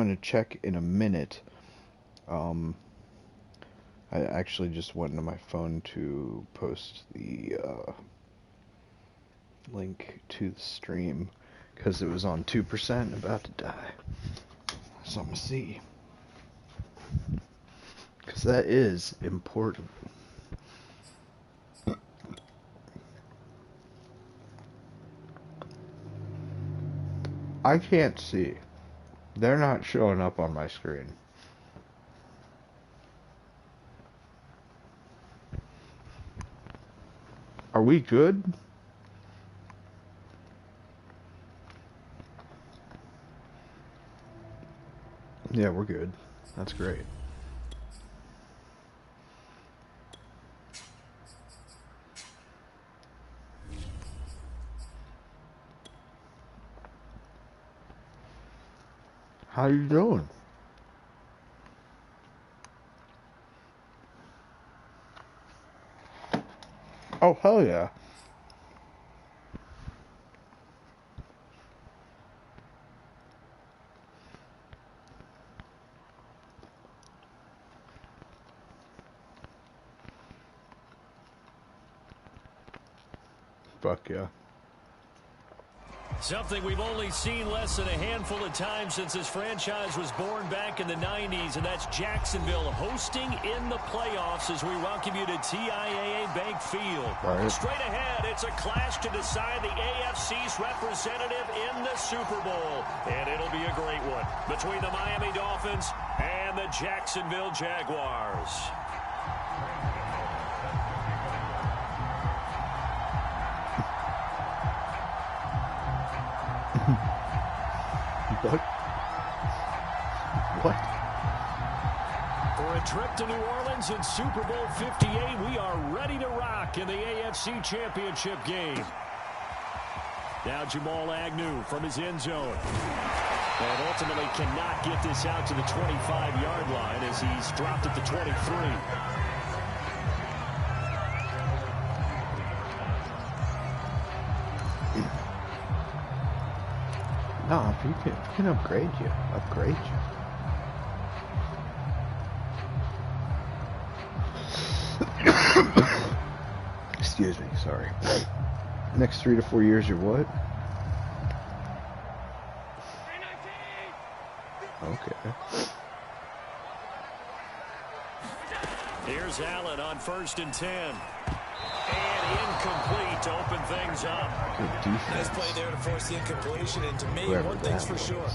gonna check in a minute. I actually just went into my phone to post the link to the stream because it was on 2%, about to die. So I'm gonna see, because that is important. I can't see. They're not showing up on my screen. Are we good? Yeah, we're good. That's great. How you doing? Oh, hell yeah. Fuck yeah. Something we've only seen less than a handful of times since this franchise was born back in the 90s, and that's Jacksonville hosting in the playoffs as we welcome you to TIAA Bank Field. Right. Straight ahead, it's a clash to decide the AFC's representative in the Super Bowl, and it'll be a great one between the Miami Dolphins and the Jacksonville Jaguars. What? What? For a trip to New Orleans in Super Bowl 58, we are ready to rock in the AFC Championship game. Now Jamal Agnew from his end zone. And ultimately cannot get this out to the 25-yard line as he's dropped at the 23. No, if you can upgrade you, upgrade you. Excuse me, sorry. Next 3 to 4 years, you're what? Okay. Here's Allen on 1st and 10. And incomplete to open things up. Good defense. Nice play there to force the incompletion. And to me, one thing's for sure.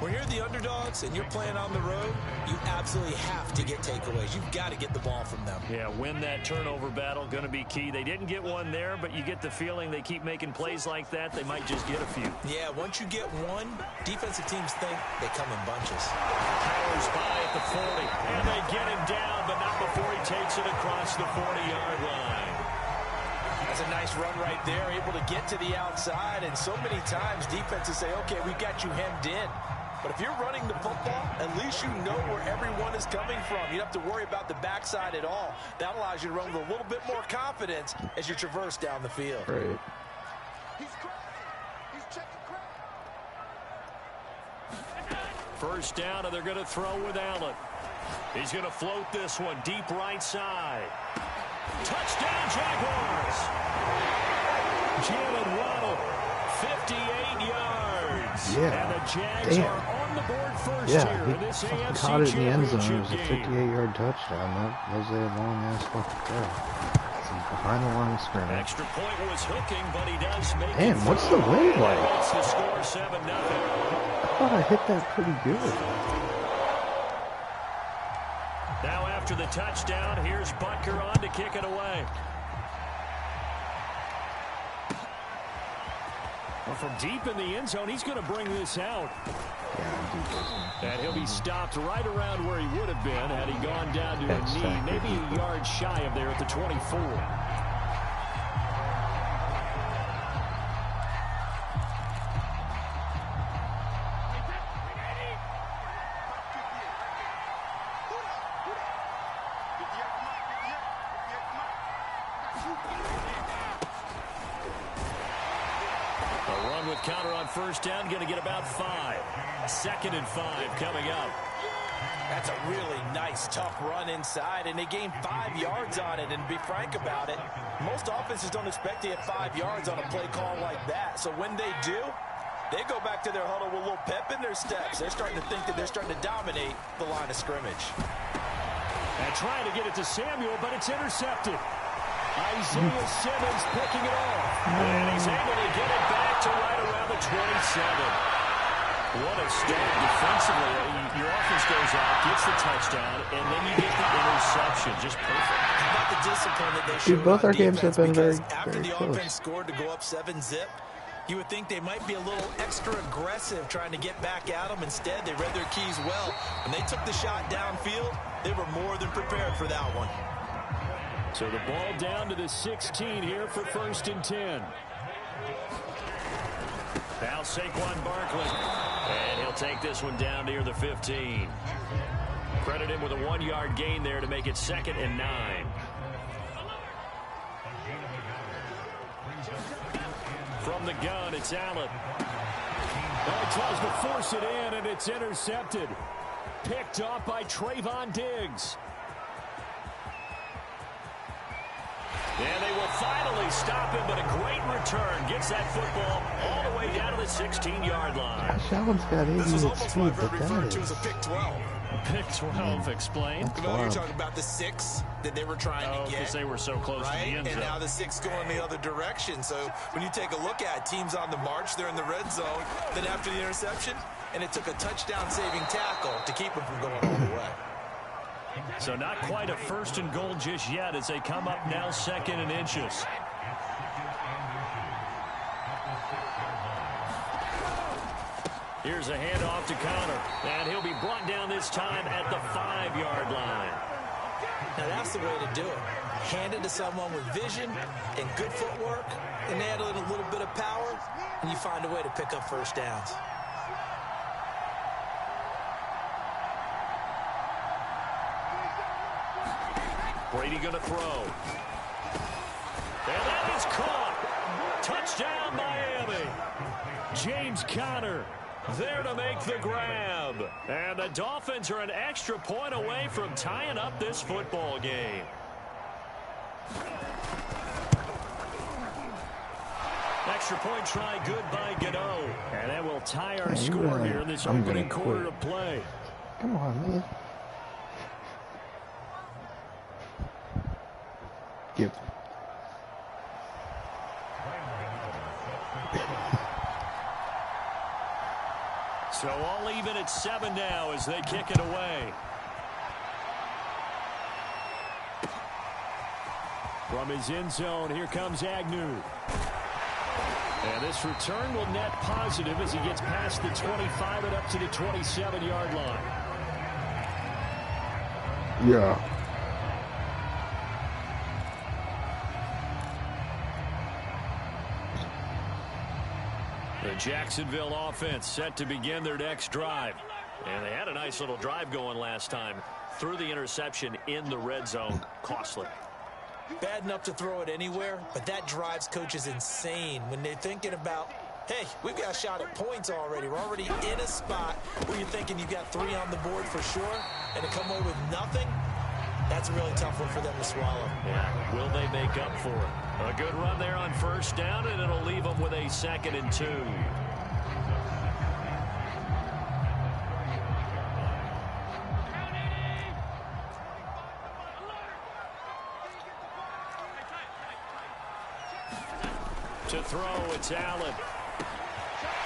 When you're the underdogs and you're playing on the road, you absolutely have to get takeaways. You've got to get the ball from them. Yeah, win that turnover battle, going to be key. They didn't get one there, but you get the feeling they keep making plays like that, they might just get a few. Yeah, once you get one, defensive teams think they come in bunches. Powers by at the 40, and they get him down, but not before he takes it across the 40-yard line. That's a nice run right there, able to get to the outside, and so many times defenses say, okay, we've got you hemmed in. But if you're running the football, at least you know where everyone is coming from. You don't have to worry about the backside at all. That allows you to run with a little bit more confidence as you traverse down the field. Right. First down, and they're going to throw with Allen. He's going to float this one deep right side. Touchdown, Jaguars! Jalen Waddle, 58 yards. Yeah. And the Jags are on the board first here in this AFC caught it in the end zone. It was a Championship game. 58-yard touchdown. That was a long-ass fucking throw. Behind the line of scrimmage. Extra point was hooking, but he does make Man, it what's the wind like? It's the score 7-0. I thought I hit that pretty good. Now after the touchdown, here's Butker on to kick it away. Well, from deep in the end zone, he's going to bring this out. And he'll be stopped right around where he would have been had he gone down to a knee, maybe a yard shy of there at the 24. first down, going to get about 5. 2nd and 5 coming up. That's a really nice, tough run inside, and they gained 5 yards on it. And to be frank about it, most offenses don't expect to get 5 yards on a play call like that. So when they do, they go back to their huddle with a little pep in their steps. They're starting to think that they're starting to dominate the line of scrimmage. And trying to get it to Samuel, but it's intercepted. Isaiah Simmons picking it off. And he's able to get it back to right around the 27. What a start defensively. Your offense goes out, gets the touchdown, and then you get the interception. Just perfect. How about the discipline that they showed? Dude, both our games have been very, after very the close. offense scored to go up 7-zip, you would think they might be a little extra aggressive trying to get back at them. Instead, they read their keys well. When they took the shot downfield, they were more than prepared for that one. So the ball down to the 16 here for 1st and 10. Now Saquon Barkley. And he'll take this one down near the 15. Credit him with a 1-yard gain there to make it 2nd and 9. From the gun, it's Allen. He tries to force it in, and it's intercepted. Picked off by Trayvon Diggs. And they will finally stop him, but a great return. Gets that football all the way down to the 16-yard line. Allen's got 88 This is almost speed, what but I've referred that to as is... a pick 12. Pick 12, explain. That's Well, you're wild. talking about the 6 that they were trying to get. Because they were so close to the Right, end zone. and now the 6 going the other direction. So when you take a look at teams on the march, they're in the red zone. Then after the interception, and it took a touchdown-saving tackle to keep them from going all the way. So not quite a 1st and goal just yet as they come up now 2nd and inches. Here's a handoff to Connor, and he'll be brought down this time at the 5-yard line. Now that's the way to do it. Hand it to someone with vision and good footwork, and add a little bit of power, and you find a way to pick up first downs. Brady going to throw. And that is caught. Touchdown, Miami. James Conner there to make the grab. And the Dolphins are an extra point away from tying up this football game. Extra point try good by Gano. And that will tie our score here in this opening quarter of play. Come on, man. Give. So all even at 7 now as they kick it away. From his end zone, here comes Agnew. And this return will net positive as he gets past the 25 and up to the 27-yard line. Yeah. The Jacksonville offense set to begin their next drive. And they had a nice little drive going last time. Threw the interception in the red zone. Costly. Bad enough to throw it anywhere, but that drives coaches insane when they're thinking about, hey, we've got a shot at points already. We're already in a spot where you're thinking you've got 3 on the board for sure, and to come away with nothing, that's a really tough one for them to swallow. Yeah, will they make up for it? A good run there on first down, and it'll leave them with a 2nd and 2. To throw, it's Allen.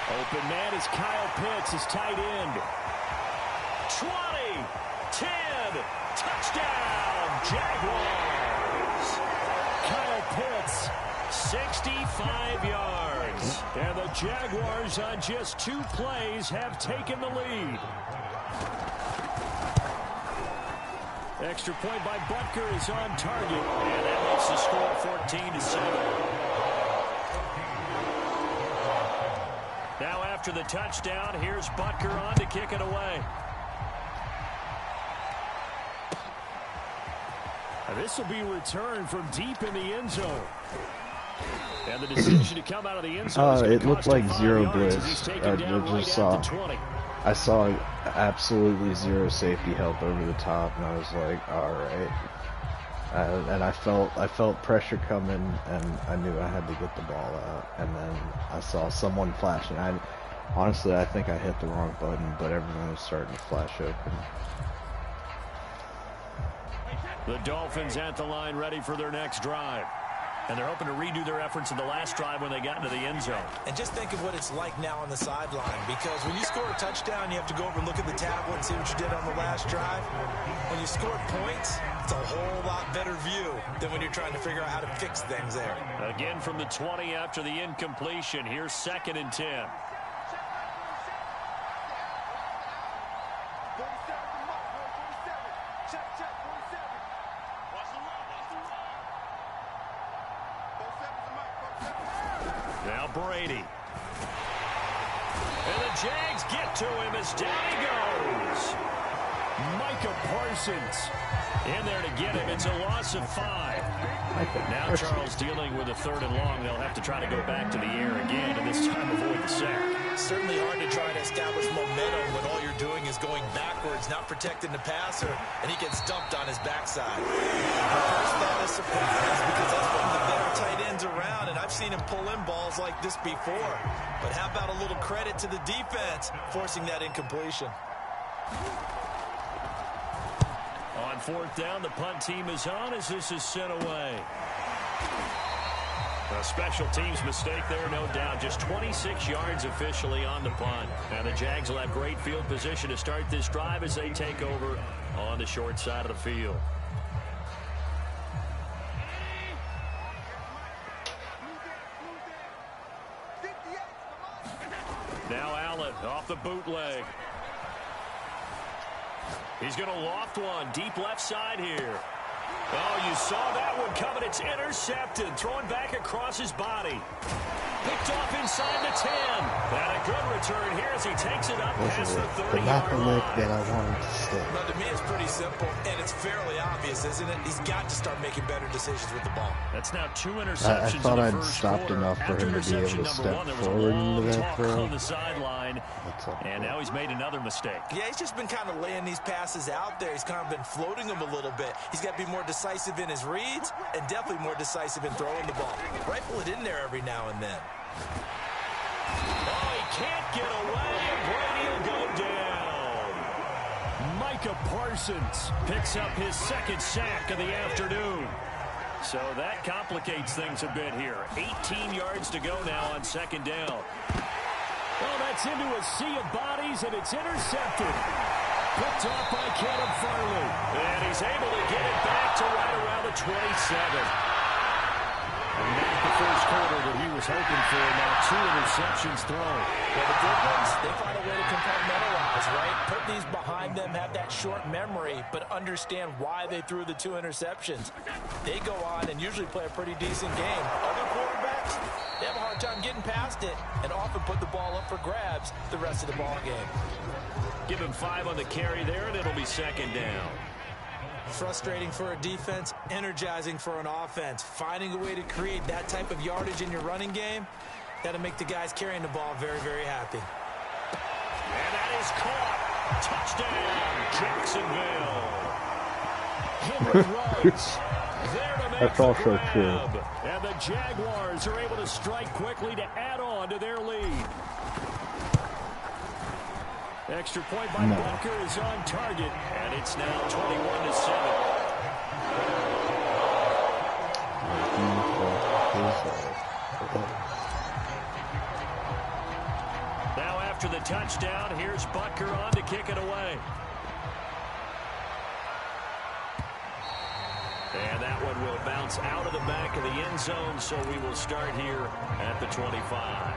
Open man is Kyle Pitts, his tight end. 20, 10, touchdown, Jaguars. Kyle Pitts, 65 yards. And the Jaguars on just 2 plays have taken the lead. Extra point by Butker is on target. And that makes the score 14-7. Now after the touchdown, here's Butker on to kick it away. This will be returned from deep in the end zone. And the decision to come out of the end zone it looked like zero blitz. I saw absolutely zero safety help over the top, and I was like, all right. And I felt pressure coming, and I knew I had to get the ball out. And then I saw someone flashing. Honestly, I think I hit the wrong button, but everyone was starting to flash open. The Dolphins at the line, ready for their next drive. And they're hoping to redo their efforts in the last drive when they got into the end zone. And just think of what it's like now on the sideline, because when you score a touchdown, you have to go over and look at the tablet and see what you did on the last drive. When you score points, it's a whole lot better view than when you're trying to figure out how to fix things there. Again from the 20 after the incompletion. Here's 2nd and 10. Now Brady. And the Jags get to him as down he goes. Micah Parsons in there to get him. It's a loss of 5. Now Charles dealing with a 3rd and long. They'll have to try to go back to the air again, and this time avoid the sack. Certainly hard to try to establish momentum when all you're doing is going backwards, not protecting the passer, and he gets dumped on his backside. First, that is surprise because that's one of the better tight ends around, and I've seen him pull in balls like this before. But how about a little credit to the defense forcing that incompletion? On 4th down, the punt team is on as this is sent away. A special teams mistake there, no doubt. Just 26 yards officially on the punt. And the Jags will have great field position to start this drive as they take over on the short side of the field. Now Allen off the bootleg. He's going to loft one deep left side here. Oh, you saw that one coming. It's intercepted. Throwing back across his body. Picked off inside the 10. And a good return here as he takes it up past the 30-yard line. But not the lick that I wanted to stick. Now, to me, it's pretty simple, and it's fairly obvious, isn't it? He's got to start making better decisions with the ball. That's now 2 interceptions I thought in the I'd first stopped quarter. enough for him to be able to step forward into that throw. On the sideline, and now he's made another mistake. Yeah, he's just been kind of laying these passes out there. He's kind of been floating them a little bit. He's got to be more decisive in his reads and definitely more decisive in throwing the ball. Rifle it in there every now and then. Oh, he can't get away, and Brady will go down. Micah Parsons picks up his 2nd sack of the afternoon. So that complicates things a bit here. 18 yards to go now on 2nd down. Well, that's into a sea of bodies, and it's intercepted. Picked off by Caleb Farley. And he's able to get it back to right around the 27. And not the first quarter that he was hoping for. Now 2 interceptions thrown. Well, the good ones, they find a way to compartmentalize, right? Put these behind them, have that short memory, but understand why they threw the 2 interceptions. They go on and usually play a pretty decent game. Other quarterbacks, they have a hard time getting past it and often put the ball up for grabs the rest of the ball game. Give him 5 on the carry there, and it'll be 2nd down. Frustrating for a defense, energizing for an offense. Finding a way to create that type of yardage in your running game, that'll make the guys carrying the ball very, very happy. And that is caught. Touchdown, Jacksonville. Henry Ruggs there to make That's the also grab. true. And the Jaguars are able to strike quickly to add on to their lead. Extra point by Bunker is on target, and it's now 21-7. Now after the touchdown, here's Bunker on to kick it away. And that one will bounce out of the back of the end zone, so we will start here at the 25.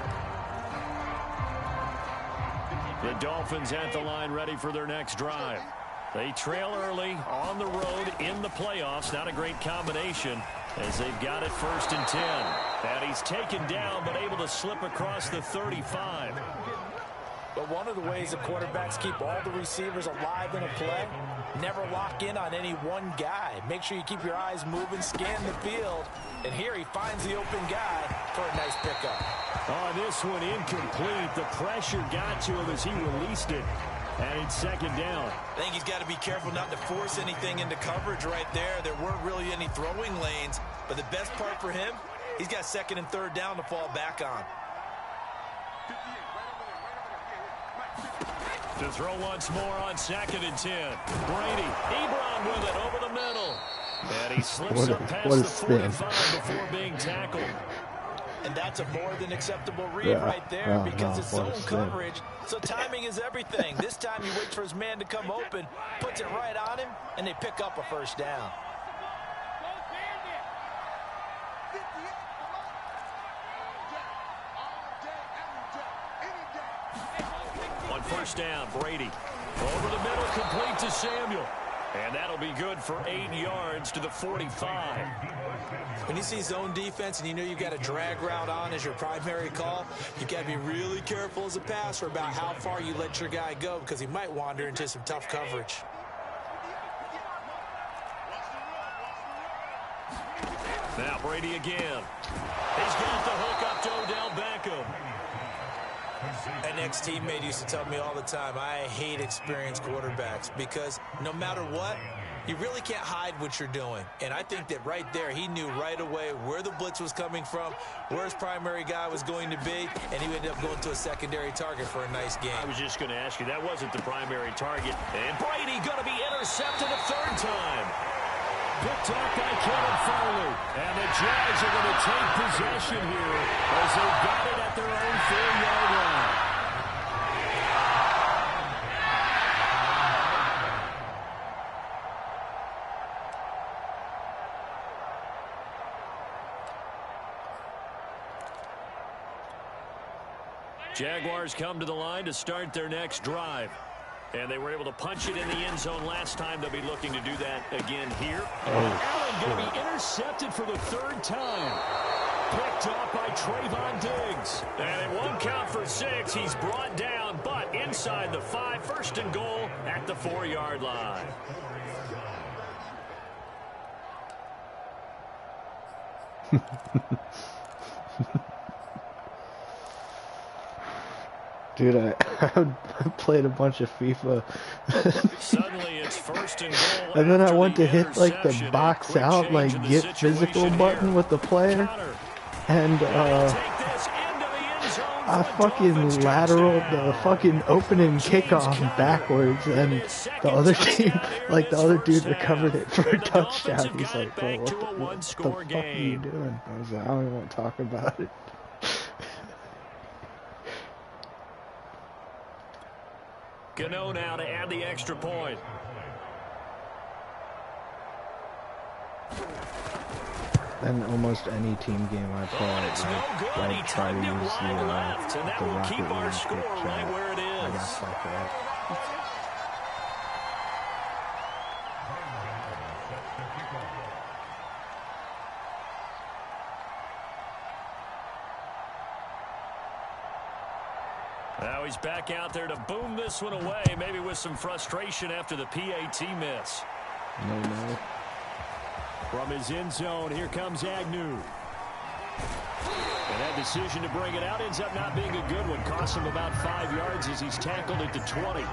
The Dolphins at the line ready for their next drive. They trail early on the road in the playoffs. Not a great combination as they've got it 1st and 10. And he's taken down but able to slip across the 35. But one of the ways the quarterbacks keep all the receivers alive in a play, never lock in on any one guy. Make sure you keep your eyes moving, scan the field, and here he finds the open guy for a nice pickup. On this one, incomplete. The pressure got to him as he released it. And it's second down. I think he's got to be careful not to force anything into coverage right there. There weren't really any throwing lanes, but the best part for him, he's got second and third down to fall back on. To throw once more on 2nd and 10. Brady, Ebron with it over the middle. And he slips up past the 45 before being tackled. And that's a more than acceptable read right there because it's zone coverage. So timing is everything. This time he waits for his man to come open, puts it right on him, and they pick up a first down. On first down, Brady. Over the middle, complete to Samuel. And that'll be good for 8 yards to the 45. When you see zone defense and you know you've got a drag route on as your primary call, you've got to be really careful as a passer about how far you let your guy go because he might wander into some tough coverage. Now Brady again. He's got the hook up to Odell Beckham. An ex-teammate used to tell me all the time, I hate experienced quarterbacks because no matter what, you really can't hide what you're doing. And I think that right there, he knew right away where the blitz was coming from, where his primary guy was going to be, and he ended up going to a secondary target for a nice game. I was just going to ask you, that wasn't the primary target. And Brady going to be intercepted a third time. Picked up by Kevin Farley. And the Jags are going to take possession here as they got it at their own 4-yard line. Jaguars come to the line to start their next drive. And they were able to punch it in the end zone last time. They'll be looking to do that again here. Allen going to be intercepted for the third time. Picked up by Trayvon Diggs. And it won't count for 6. He's brought down, but inside the 5. First and goal at the 4-yard line. Dude, I played a bunch of FIFA. Suddenly it's first and goal. And then I went to hit like the box out, like get physical button with the player. And I fucking lateraled the fucking opening kickoff backwards, and the other team, like the other dude recovered it for a touchdown. He's like, bro, what the fuck are you doing? I was like, I don't even want to talk about it. Gano now to add the extra point. And almost any team game I play, I try to use the Rocket League quick chat. I got fucked up. Now he's back out there to boom this one away, maybe with some frustration after the PAT miss. No. From his end zone, here comes Agnew. And that decision to bring it out ends up not being a good one. Costs him about 5 yards as he's tackled at the 20.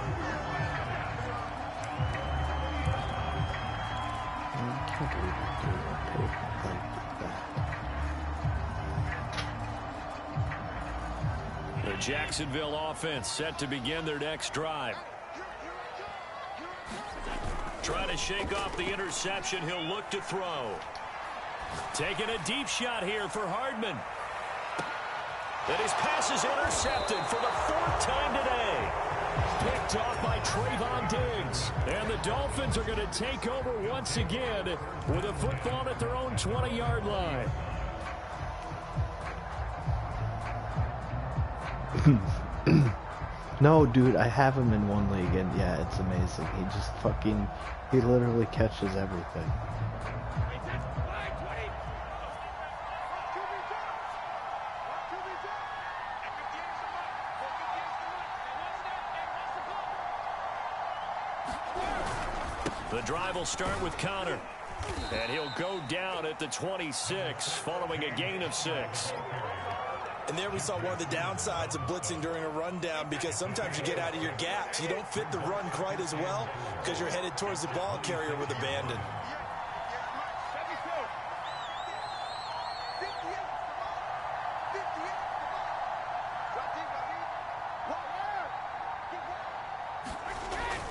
The Jacksonville offense set to begin their next drive. Trying to shake off the interception. He'll look to throw. Taking a deep shot here for Hardman. And his pass is intercepted for the 4th time today. Picked off by Trayvon Diggs. And the Dolphins are going to take over once again with a football at their own 20-yard line. No, dude, I have him in one league, and yeah, it's amazing. He literally catches everything. The drive will start with Connor. And he'll go down at the 26 following a gain of 6. And there we saw one of the downsides of blitzing during a rundown, because sometimes you get out of your gaps. You don't fit the run quite as well because you're headed towards the ball carrier with abandon.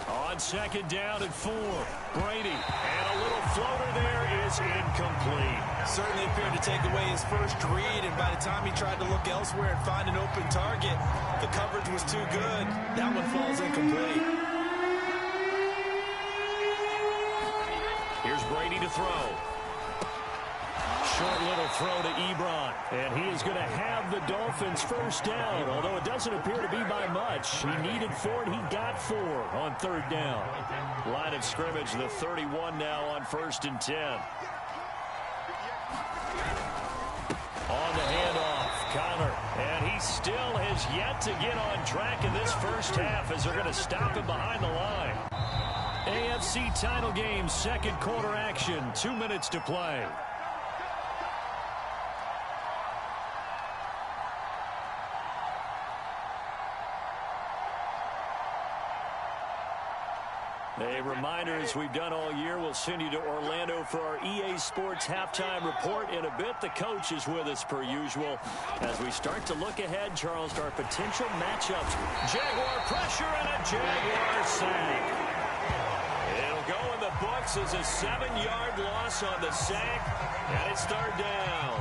On second down and 4, Brady, and a little floater there is incomplete. Certainly appeared to take away his first read, and by the time he tried to look elsewhere and find an open target, the coverage was too good. That one falls incomplete. Here's Brady to throw. Short little throw to Ebron, and he is going to have the Dolphins first down, although it doesn't appear to be by much. He needed 4, and he got 4 on third down. Line of scrimmage, the 31 now on 1st and 10. On the handoff, Connor, and he still has yet to get on track in this first half as they're going to stop him behind the line. AFC title game, second quarter action, 2 minutes to play. A reminder, as we've done all year, we'll send you to Orlando for our EA Sports halftime report in a bit. The coach is with us per usual. As we start to look ahead, Charles, to our potential matchups. Jaguar pressure and a Jaguar sack. It'll go in the books as a 7-yard loss on the sack, and it's third down.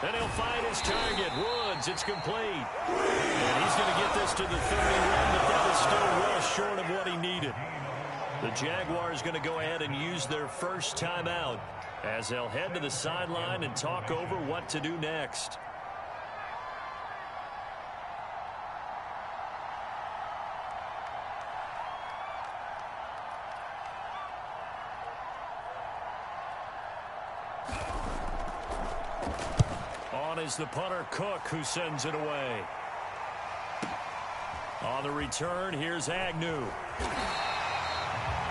And he'll find his target. Woods, it's complete. And he's going to get this to the 31, but that is still well short of what he needed. The Jaguars going to go ahead and use their first timeout as they'll head to the sideline and talk over what to do next. Is the punter Cook who sends it away. On the return, here's Agnew.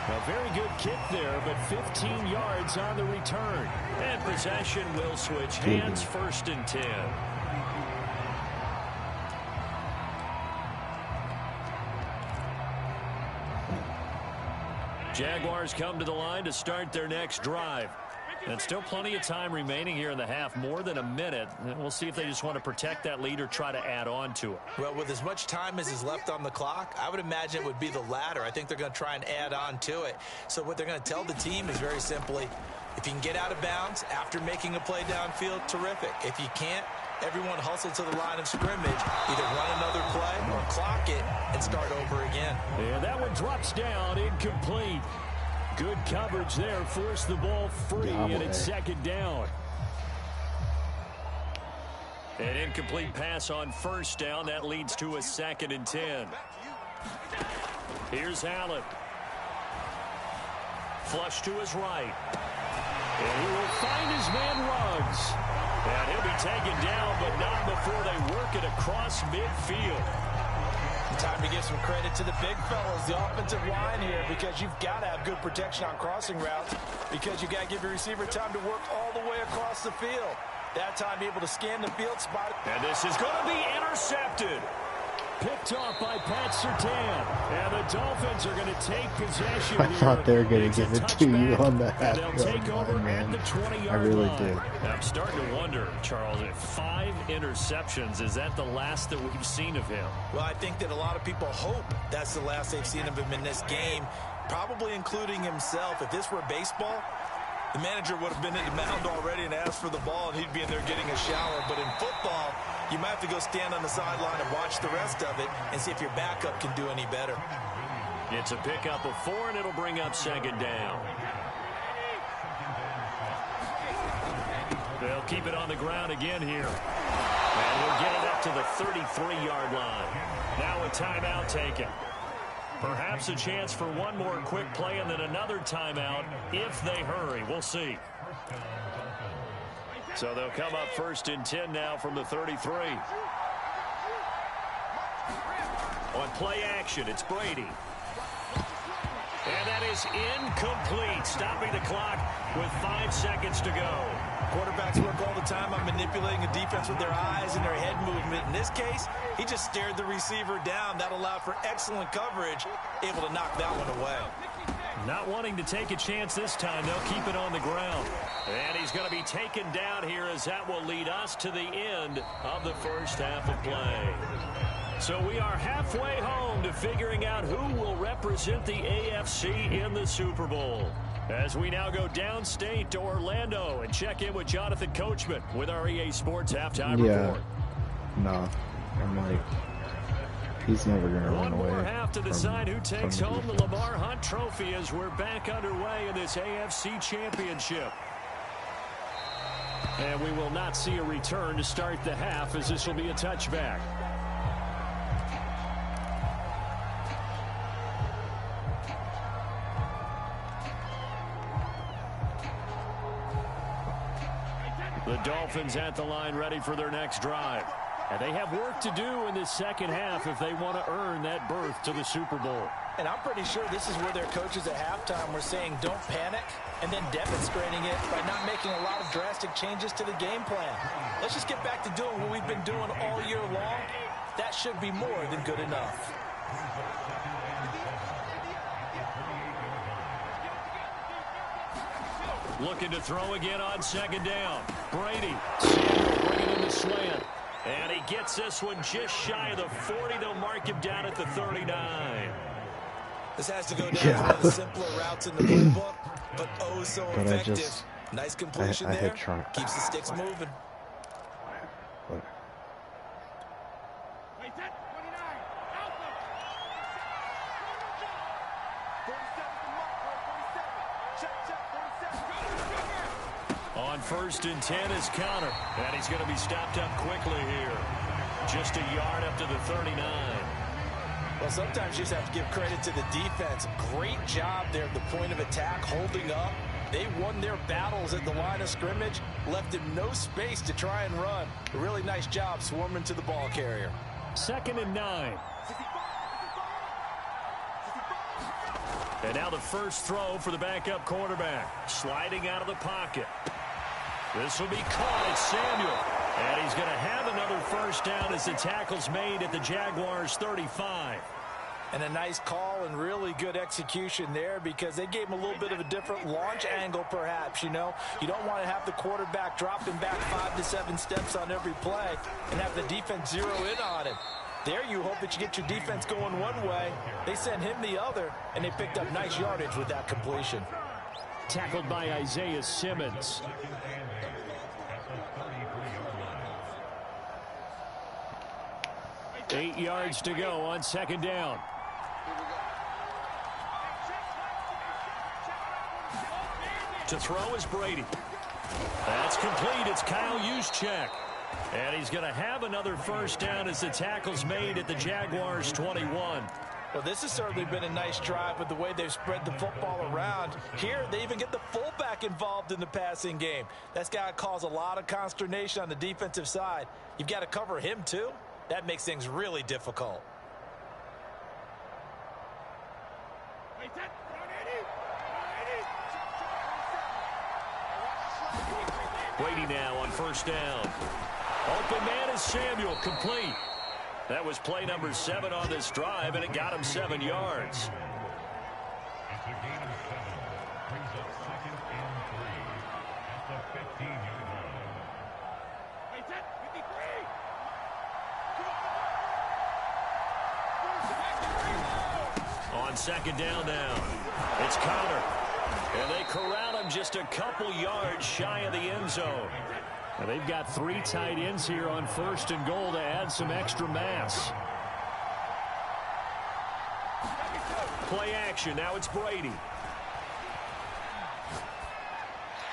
A very good kick there, but 15 yards on the return. And possession will switch hands, 1st and 10. Jaguars come to the line to start their next drive. And still plenty of time remaining here in the half, more than a minute. And we'll see if they just want to protect that lead or try to add on to it. Well, with as much time as is left on the clock, I would imagine it would be the latter. I think they're going to try and add on to it. So what they're going to tell the team is very simply, if you can get out of bounds after making a play downfield, terrific. If you can't, everyone hustle to the line of scrimmage, either run another play or clock it and start over again. And that one drops down, incomplete. Good coverage there, forced the ball free, and it's second down. An incomplete pass on first down. That leads to a 2nd and 10. Here's Allen. Flush to his right. And he will find his man Ruggs. And he'll be taken down, but not before they work it across midfield. Time to give some credit to the big fellas, the offensive line here, because you've got to have good protection on crossing routes, because you've got to give your receiver time to work all the way across the field. That time be able to scan the field spot. And this is going to be intercepted. Picked off by Pat Surtain. And the Dolphins are going to take possession. I thought they were going to give it to you on the half. They'll take over at the 20-yard line. I really did. I'm starting to wonder, Charles, if 5 interceptions, is that the last that we've seen of him? Well, I think that a lot of people hope that's the last they've seen of him in this game, probably including himself. If this were baseball, the manager would have been in the mound already and asked for the ball, and he'd be in there getting a shower. But in football, you might have to go stand on the sideline and watch the rest of it and see if your backup can do any better. It's a pickup of 4, and it'll bring up second down. They'll keep it on the ground again here. And we'll get it up to the 33-yard line. Now a timeout taken. Perhaps a chance for one more quick play and then another timeout if they hurry. We'll see. So they'll come up 1st and 10 now from the 33. On play action, it's Brady. And that is incomplete, stopping the clock with 5 seconds to go. Quarterbacks work all the time on manipulating a defense with their eyes and their head movement. In this case, he just stared the receiver down. That allowed for excellent coverage, able to knock that one away. Not wanting to take a chance this time, they'll keep it on the ground. And he's going to be taken down here as that will lead us to the end of the first half of play. So we are halfway home to figuring out who will represent the AFC in the Super Bowl. As we now go downstate to Orlando and check in with Jonathan Coachman with our EA Sports Halftime Report. No, I'm like, he's never going to run away. One more half to decide who takes home the Lamar Hunt Trophy as we're back underway in this AFC Championship. And we will not see a return to start the half as this will be a touchback. The Dolphins at the line ready for their next drive. And they have work to do in this second half if they want to earn that berth to the Super Bowl. And I'm pretty sure this is where their coaches at halftime were saying don't panic and then demonstrating it by not making a lot of drastic changes to the game plan. Let's just get back to doing what we've been doing all year long. That should be more than good enough. Looking to throw again on second down. Brady, Samuel bringing in the slant. And he gets this one just shy of the 40. They'll mark him down at the 39. This has to go down to one of the simpler routes in the playbook, but oh so effective. Nice completion there. Keeps the sticks moving. On 1st and 10 is Connor. And he's going to be stopped up quickly here. Just a yard up to the 39. Well, sometimes you just have to give credit to the defense. Great job there at the point of attack, holding up. They won their battles at the line of scrimmage, left him no space to try and run. A really nice job swarming to the ball carrier. 2nd and 9. And now the first throw for the backup quarterback. Sliding out of the pocket. This will be caught. It's Samuel. And he's going to have another first down as the tackle's made at the Jaguars' 35. And a nice call and really good execution there because they gave him a little bit of a different launch angle perhaps, you know. You don't want to have the quarterback dropping back 5 to 7 steps on every play and have the defense zero in on him. There you hope that you get your defense going one way. They sent him the other, and they picked up nice yardage with that completion. Tackled by Isaiah Simmons. Eight yards to go on second down. To throw is Brady. That's complete. It's Kyle Juszczyk. And he's going to have another first down as the tackle's made at the Jaguars' 21. Well, this has certainly been a nice drive with the way they've spread the football around. Here, they even get the fullback involved in the passing game. That's got to cause a lot of consternation on the defensive side. You've got to cover him, too. That makes things really difficult. Brady now on first down. Open man is Samuel, complete. That was play number 7 on this drive, and it got him 7 yards. On second down now, it's Connor. And they corral him just a couple yards shy of the end zone. And they've got 3 tight ends here on 1st and goal to add some extra mass. Play action. Now it's Brady.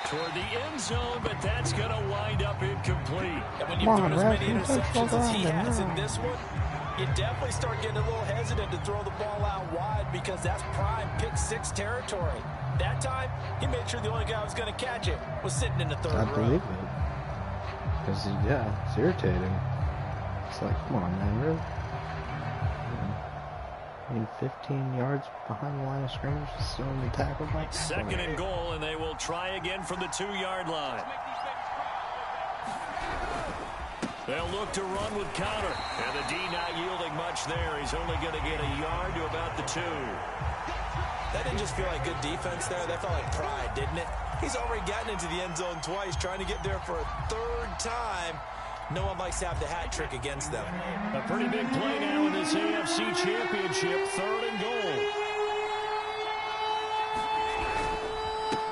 Toward the end zone, but that's going to wind up incomplete. And when you've thrown as many interceptions as he has in this one, You definitely start getting a little hesitant to throw the ball out wide because that's prime pick six territory. That time, he made sure the only guy who was going to catch it was sitting in the third row. I believe it. Because, yeah, it's irritating. It's like, come on, man, really? I mean, 15 yards behind the line of scrimmage, still in the tackle. Second and goal, and they will try again from the 2-yard line. They'll look to run with Counter. And the D not yielding much there. He's only going to get a yard to about the 2. That didn't just feel like good defense there. That felt like pride, didn't it? He's already gotten into the end zone twice, trying to get there for a third time. No one likes to have the hat trick against them. A pretty big play now in this AFC Championship. 3rd and goal.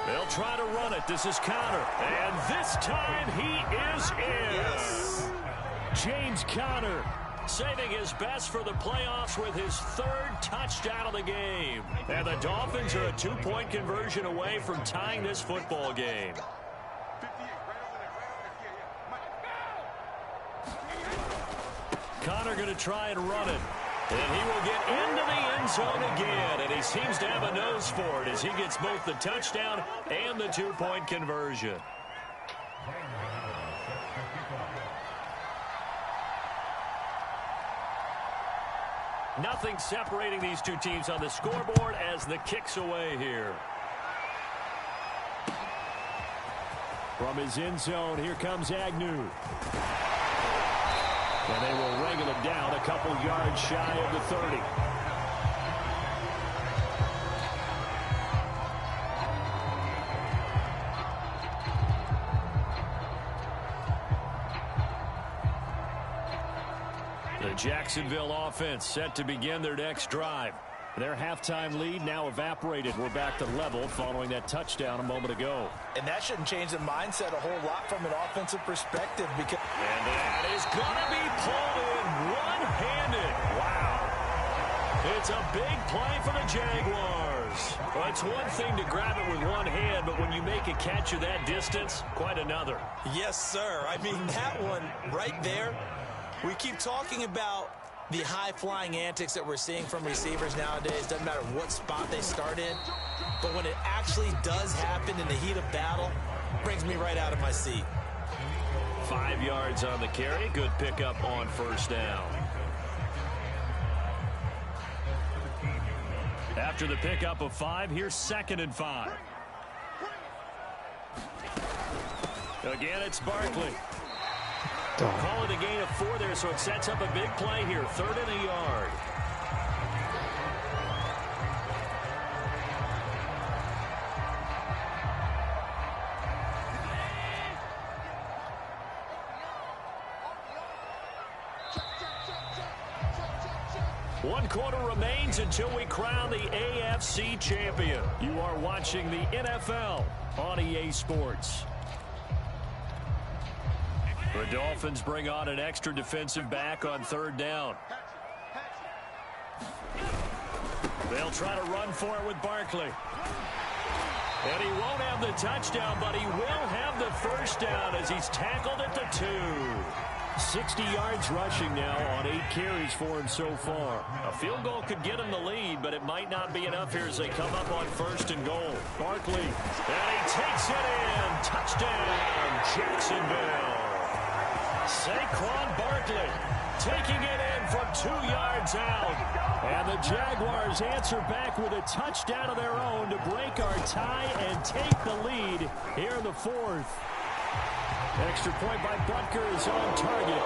They'll try to run it. This is Conner. And this time he is in. Yes. James Conner saving his best for the playoffs with his 3rd touchdown of the game. And the Dolphins are a 2-point conversion away from tying this football game. Conner going to try and run it. And he will get into the end zone again. And he seems to have a nose for it as he gets both the touchdown and the 2-point conversion. Nothing separating these two teams on the scoreboard as the kick's away here. From his end zone, here comes Agnew. And they will wrangle it down a couple yards shy of the 30. The Jacksonville offense set to begin their next drive. Their halftime lead now evaporated. We're back to level following that touchdown a moment ago. And that shouldn't change the mindset a whole lot from an offensive perspective. Because and that is going to be pulled in one-handed. Wow. It's a big play for the Jaguars. Well, it's one thing to grab it with one hand, but when you make a catch of that distance, quite another. Yes, sir. I mean, that one right there, we keep talking about the high-flying antics that we're seeing from receivers nowadays. Doesn't matter what spot they start in. But when it actually does happen in the heat of battle, brings me right out of my seat. 5 yards on the carry. Good pickup on first down. After the pickup of 5, here's 2nd and 5. Again, it's Barkley. Call it a gain of 4 there, so it sets up a big play here. 3rd and a yard. One quarter remains until we crown the AFC champion. You are watching the NFL on EA Sports. The Dolphins bring on an extra defensive back on 3rd down. They'll try to run for it with Barkley. And he won't have the touchdown, but he will have the first down as he's tackled at the 2. 60 yards rushing now on 8 carries for him so far. A field goal could get him the lead, but it might not be enough here as they come up on 1st and goal. Barkley, and he takes it in. Touchdown, Jacksonville. Saquon Barkley taking it in from 2 yards out. And the Jaguars answer back with a touchdown of their own to break our tie and take the lead here in the 4th. Extra point by Butker is on target.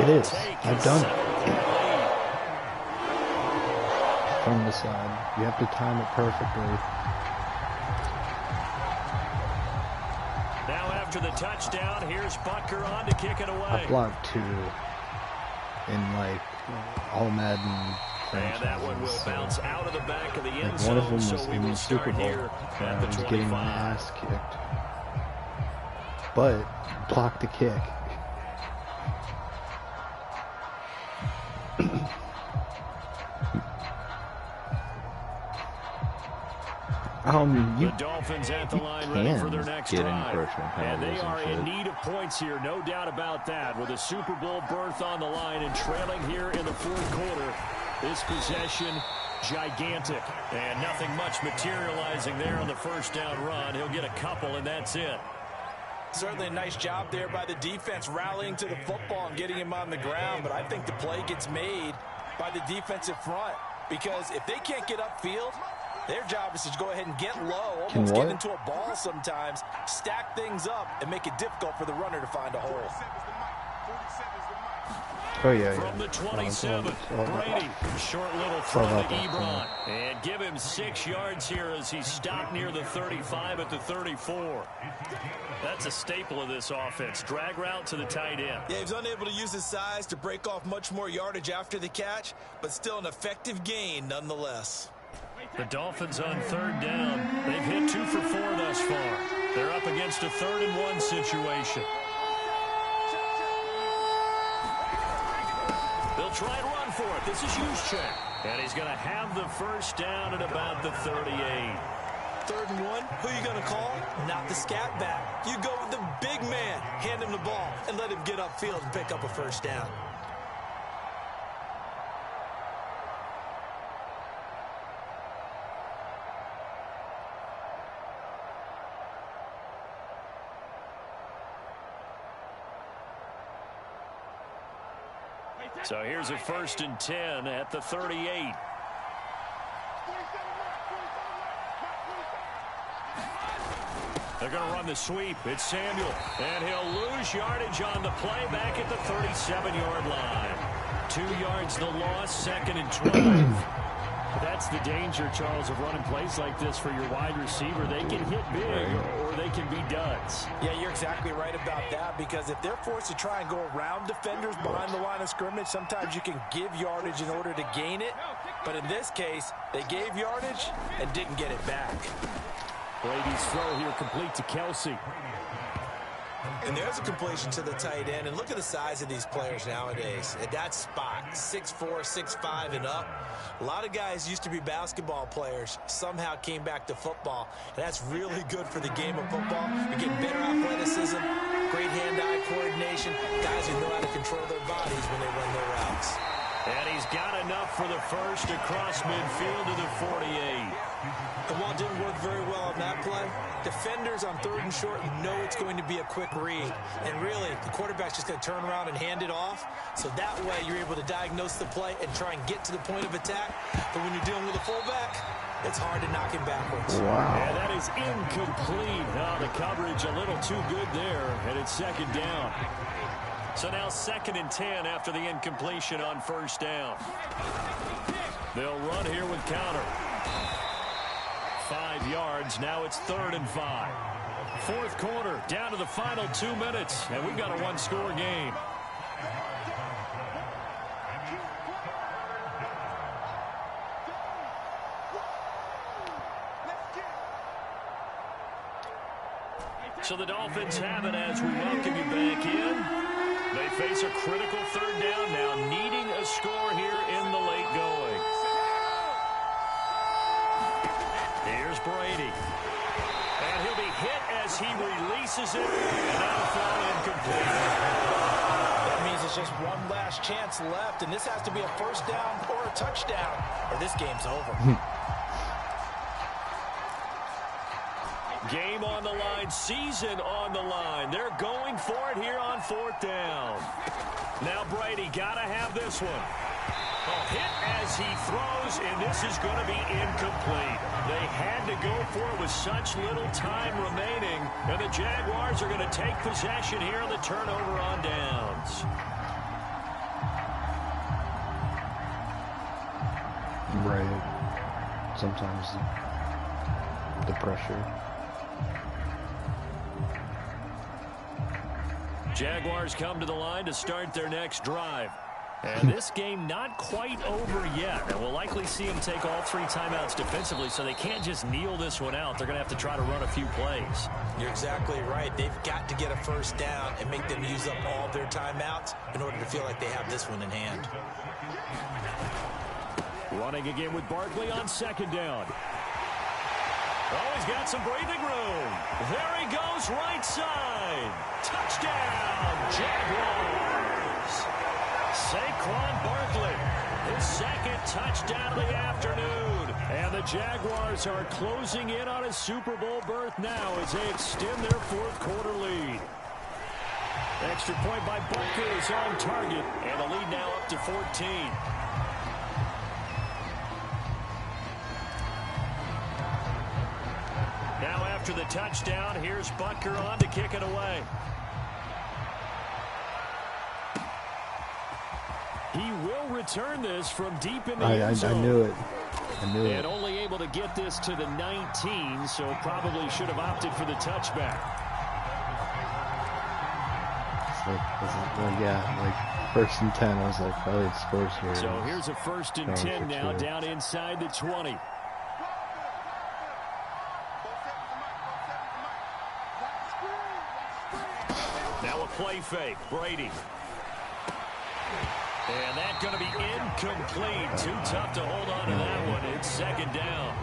It is. I've done it. From the side. You have to time it perfectly. Now after the touchdown, here's Butker on to kick it away. I blocked 2 in like all Madden franchises. And that one will bounce out of the back of the end zone. One of them was so we in will the start Super Bowl. here at I the was 25. getting my ass kicked. But blocked the kick. The Dolphins at the line ready for their next drive. And they are in need of points here, no doubt about that. With a Super Bowl berth on the line and trailing here in the fourth quarter, this possession gigantic. And nothing much materializing there on the first down run. He'll get a couple, and that's it. Certainly a nice job there by the defense rallying to the football and getting him on the ground. But I think the play gets made by the defensive front. Because if they can't get upfield, their job is to go ahead and get low, almost get into a ball sometimes, stack things up, and make it difficult for the runner to find a hole. Oh, yeah, From the 27, Brady, short little throw to Ebron. And give him 6 yards here as he's stopped near the 35 at the 34. That's a staple of this offense. Drag route to the tight end. Yeah, he's unable to use his size to break off much more yardage after the catch, but still an effective gain nonetheless. The Dolphins on third down. They've hit 2 for 4 thus far. They're up against a 3rd and 1 situation. They'll try and run for it. This is Juszczyk. And he's going to have the first down at about the 38. 3rd and 1, who are you going to call? Not the scat back. You go with the big man. Hand him the ball and let him get upfield and pick up a first down. So here's a 1st and 10 at the 38. They're going to run the sweep. It's Samuel. And he'll lose yardage on the play back at the 37-yard line. 2 yards the loss, 2nd and 12. That's the danger, Charles, of running plays like this for your wide receiver. They can hit big or they can be duds. Yeah, you're exactly right about that, because if they're forced to try and go around defenders behind the line of scrimmage, sometimes you can give yardage in order to gain it. But in this case, they gave yardage and didn't get it back. Brady's throw here complete to Kelsey. And there's a completion to the tight end. And look at the size of these players nowadays. At that spot, 6'4", 6'5", and up. A lot of guys used to be basketball players, somehow came back to football. And that's really good for the game of football. You're getting better athleticism, great hand-eye coordination, guys who know how to control their bodies when they run their routes. And he's got enough for the first across midfield to the 48. The ball didn't work very well on that play. Defenders on 3rd and short, you know it's going to be a quick read. And really, the quarterback's just going to turn around and hand it off. So that way, you're able to diagnose the play and try and get to the point of attack. But when you're dealing with a fullback, it's hard to knock him backwards. Wow. And that is incomplete. Oh, the coverage a little too good there, and it's 2nd down. So now 2nd and 10 after the incompletion on 1st down. They'll run here with counter. 5 yards. Now it's 3rd and 5. 4th quarter, down to the final 2 minutes, and we've got a 1-score game. So the Dolphins have it as we welcome you back in. They face a critical 3rd down now, needing a score here in the late going. Here's Brady. And he'll be hit as he releases it, and that'll fall incomplete. That means it's just one last chance left, and this has to be a first down or a touchdown, or this game's over. Game on the line, season on the line. They're going for it here on 4th down. Now Brady got to have this one. A hit as he throws, and this is going to be incomplete. They had to go for it with such little time remaining, and the Jaguars are going to take possession here on the turnover on downs. Right. Sometimes the pressure. Jaguars come to the line to start their next drive. And this game not quite over yet. And we'll likely see them take all 3 timeouts defensively, so they can't just kneel this one out. They're going to have to try to run a few plays. You're exactly right. They've got to get a first down and make them use up all their timeouts in order to feel like they have this one in hand. Running again with Barkley on 2nd down. Oh, he's got some breathing room. There he goes, right side. Touchdown, Jaguars. Saquon Barkley, his second touchdown of the afternoon. And the Jaguars are closing in on a Super Bowl berth now as they extend their fourth quarter lead. Extra point by Butker is on target, and the lead now up to 14. Now after the touchdown, here's Butker on to kick it away. He will return this from deep in the end zone. I knew it. I knew it. And only able to get this to the 19, so probably should have opted for the touchback. Like first and 10. I was like, oh, he scores here. So here's a first and 10 now, down inside the 20. Now a play fake, Brady. And that's going to be incomplete. Too tough to hold on to that one. It's second down.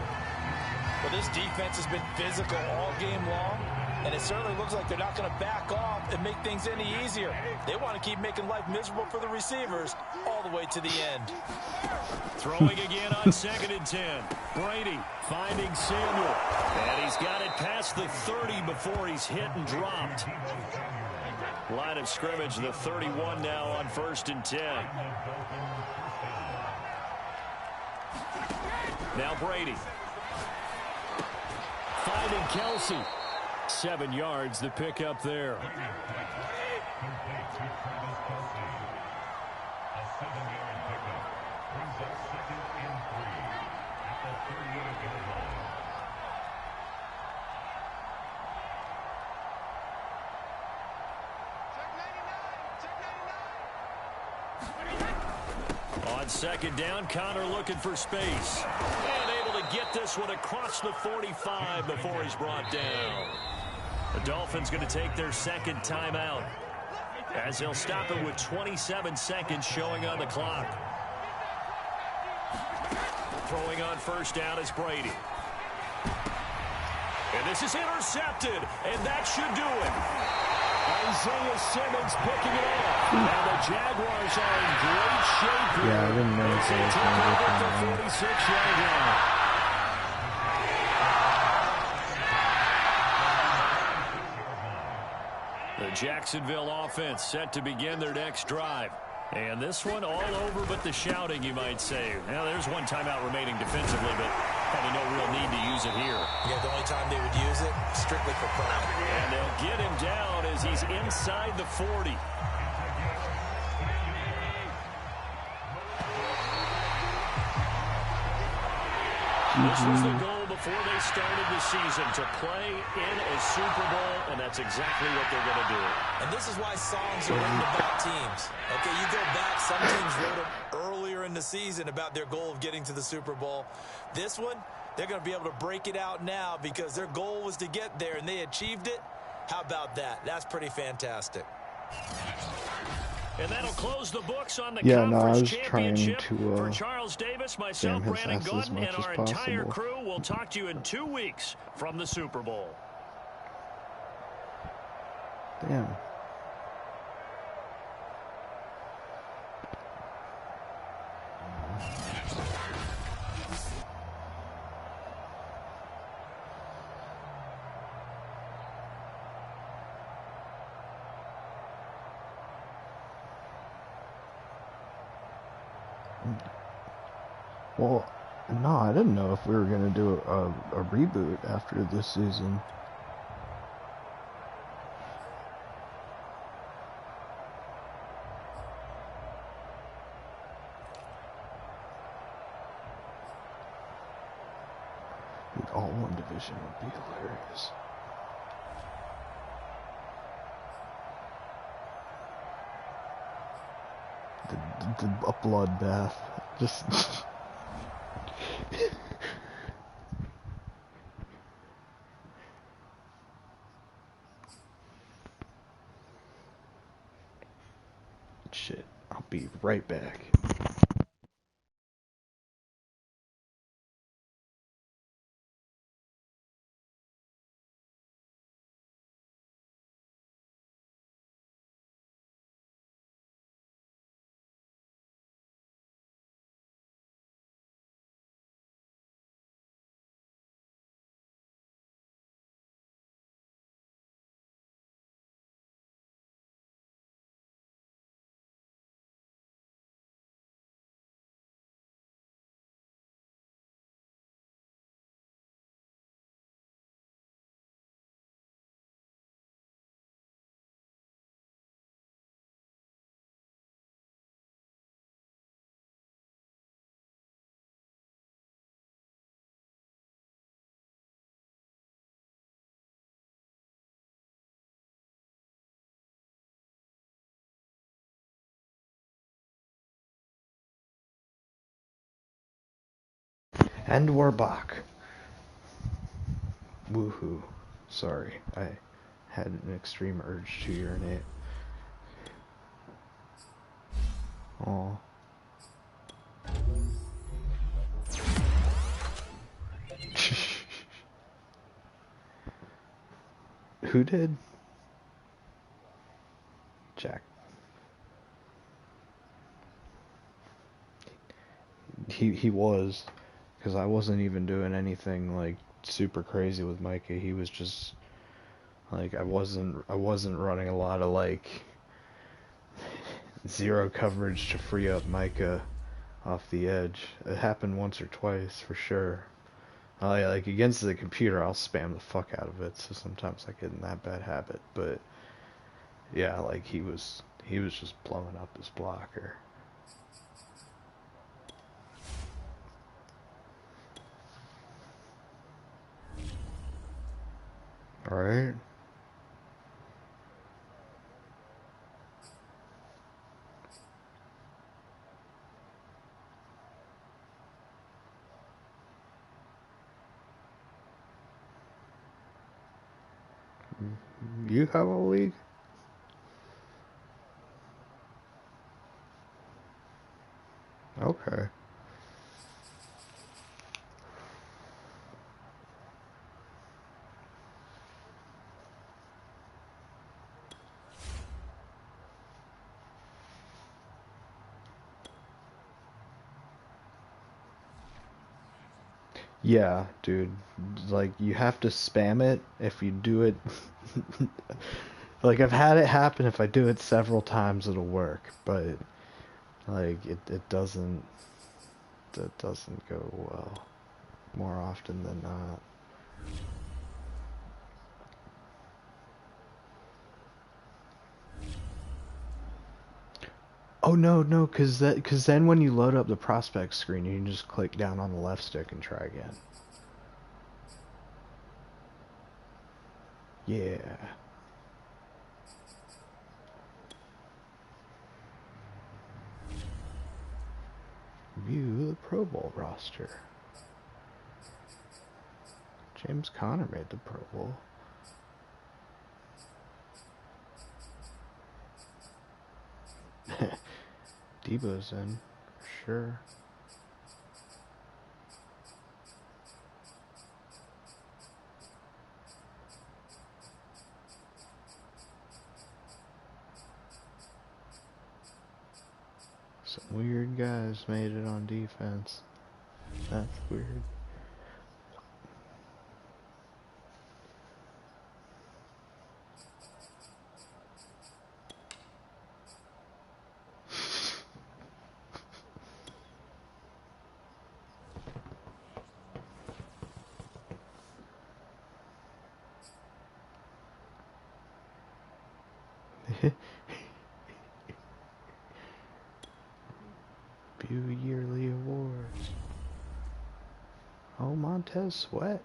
Well, this defense has been physical all game long, and it certainly looks like they're not going to back off and make things any easier. They want to keep making life miserable for the receivers all the way to the end. Throwing again on second and 10. Brady finding Samuel. And he's got it past the 30 before he's hit and dropped. Line of scrimmage, the 31 now on first and 10. Now Brady. Finding Kelsey. 7 yards, the pickup there. On second down, Connor looking for space. And able to get this one across the 45 before he's brought down. The Dolphins going to take their second timeout, as they'll stop it with 27 seconds showing on the clock. Throwing on first down is Brady. And this is intercepted, and that should do it. Isaiah Simmons picking it up. Now the Jaguars are in great shape here. Yeah, I didn't know if they was going to get that the 46-yard line. The Jacksonville offense set to begin their next drive. And this one all over but the shouting, you might say. Now, there's one timeout remaining defensively, but probably no real need to use it here. Yeah, the only time they would use it, strictly for pride. And they'll get him down as he's inside the 40. This was the goal before they started the season, to play in a Super Bowl, and that's exactly what they're going to do. And this is why songs are written about teams. Okay, you go back, some teams wrote them earlier in the season about their goal of getting to the Super Bowl. This one, they're going to be able to break it out now because their goal was to get there, and they achieved it. How about that? That's pretty fantastic. And that'll close the books on the conference championship. For to Charles Davis, myself, Brandon Gunn, and our entire crew, we'll talk to you in 2 weeks from the Super Bowl. Damn. Well, no, I didn't know if we were going to do a reboot after this season. Dude, all one division would be hilarious. A bloodbath. Just... Shit, I'll be right back. And we're back. Woohoo. Sorry, I had an extreme urge to urinate. Aw. Who did? Jack. He was, because I wasn't even doing anything like super crazy with Micah. He was just like I wasn't running a lot of like zero coverage to free up Micah off the edge. It happened once or twice for sure. Like against the computer, I'll spam the fuck out of it. So sometimes I get in that bad habit. But yeah, like he was just blowing up his blocker. All right. You have a league? Okay. Yeah, dude. Like, you have to spam it if you do it. Like, I've had it happen. If I do it several times, it'll work. But, like, it doesn't go well more often than not. Oh, no, cause then when you load up the prospect screen, you can just click down on the left stick and try again. Yeah. View the Pro Bowl roster. James Conner made the Pro Bowl. Debo's in, for sure. Some weird guys made it on defense. That's weird. View yearly awards. Oh, Montez Sweat.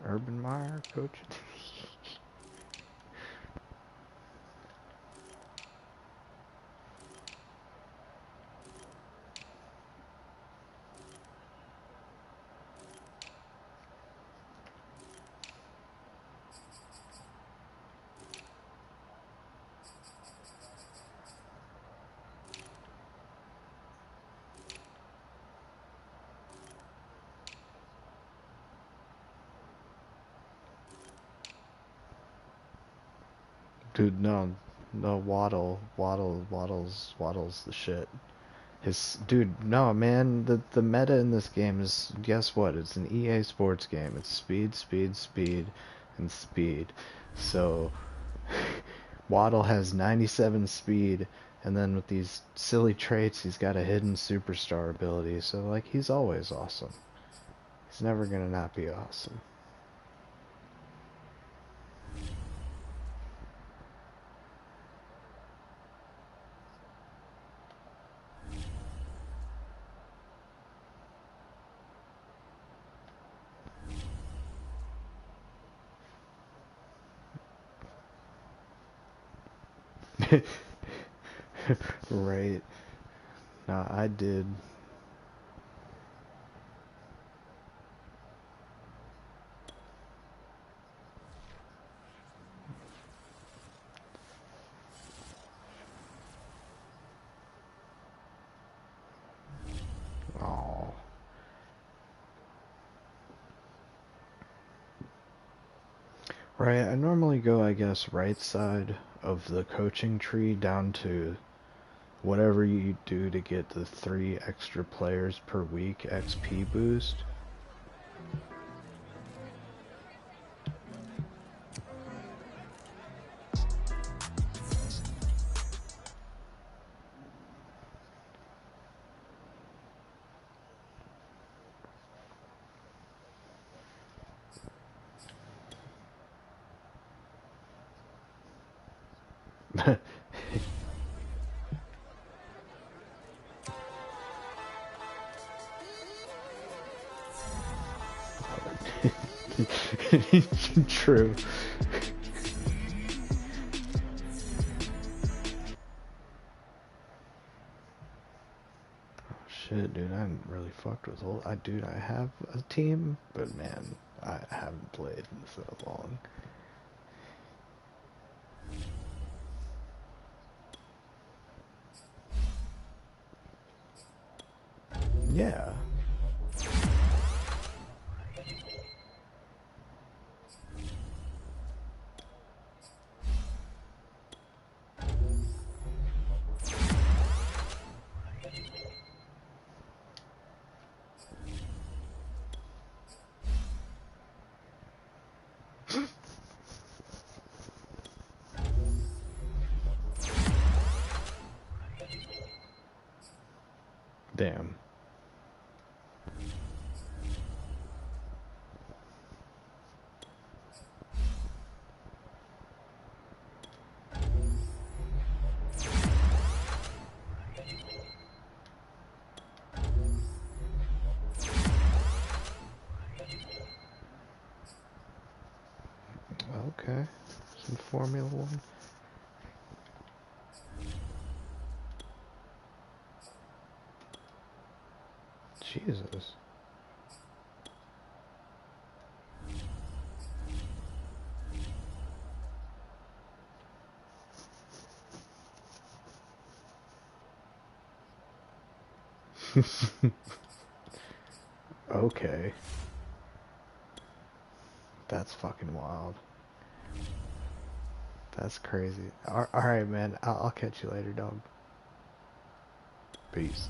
Urban Meyer, coach. Dude, no, Waddle's the shit. Dude, no, man, the meta in this game is, guess what? It's an EA Sports game. It's speed, speed, speed, and speed. So, Waddle has 97 speed, and then with these silly traits, he's got a hidden superstar ability. So, like, he's always awesome. He's never gonna not be awesome. Right. Nah, I did. Right, I normally go, I guess, right side of the coaching tree down to whatever you do to get the 3 extra players per week XP boost. True. Shit, dude, I haven't really fucked with old. Dude, I have a team, but man, I haven't played in so long. Yeah. Damn. Okay. Some Formula One. Jesus. Okay. That's fucking wild. That's crazy. Alright, man. I'll catch you later, dog. Peace.